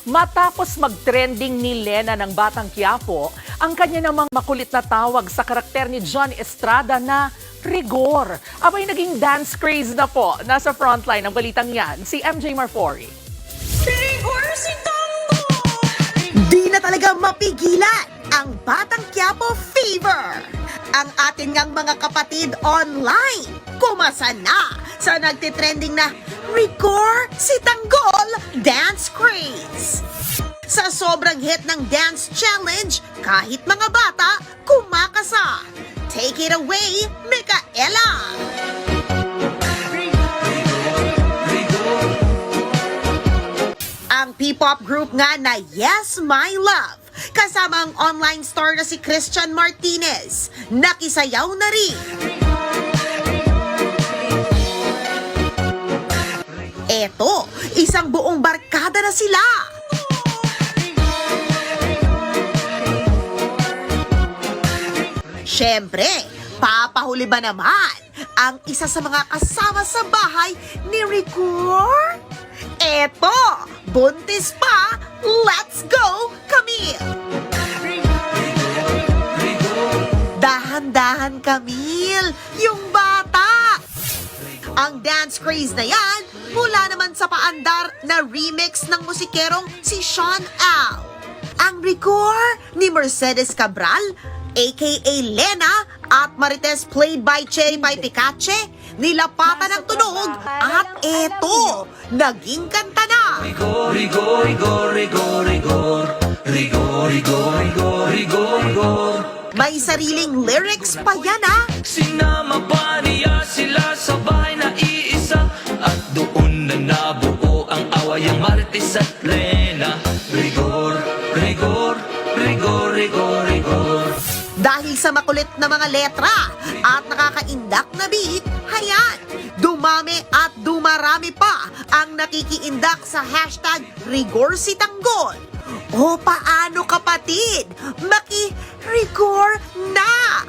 Matapos mag-trending ni Lena ng Batang Quiapo, ang kanya namang makulit na tawag sa karakter ni John Estrada na Rigor. Abay naging dance craze na po. Nasa frontline ng balitang yan, si MJ Marfori. Rigor si Tango! Di na talaga mapigilan ang Batang Quiapo fever. Ang atin ngang mga kapatid online, kumasa na sa nagtitrending na Rigor si Tanggol Dance Craze. Sa sobrang hit ng dance challenge, kahit mga bata, kumakasa. Take it away, Micaela! Ang P-pop group nga na Yes My Love, kasama ang online star na si Christian Martinez, nakisayaw na rin. Eto, isang buong barkada na sila. Siyempre, papahuli ba naman ang isa sa mga kasama sa bahay ni Rigor? Eto, buntis pa, let's go, Camille! Dahan-dahan, Camille, yung bata! Ang dance craze na yan, mula naman sa paandar na remix ng musikerong si Sean Al. Ang Rigor ni Mercedes Cabral, aka Lena, at Marites played by Cherry Pie Picache, nilapatan ng tunog at eto, naging kanta na. Rigor, rigor, rigor, rigor, rigor. Rigor, rigor, rigor, rigor, rigor. May sariling lyrics pa yan ah. Sinama pa niya sila sa bahay na iisa, at doon na nabuo ang awayang Marites at Lena. Rigor, rigor, rigor, rigor, rigor. Dahil sa makulit na mga letra at nakakaindak na beat, hayan, dumami at dumarami pa ang nakikiindak sa hashtag Rigor si Tanggol. O paano kapatid? Maki-Rigor na!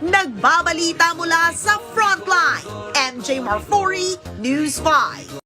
Nagbabalita mula sa Frontline, MJ Marfori, News 5.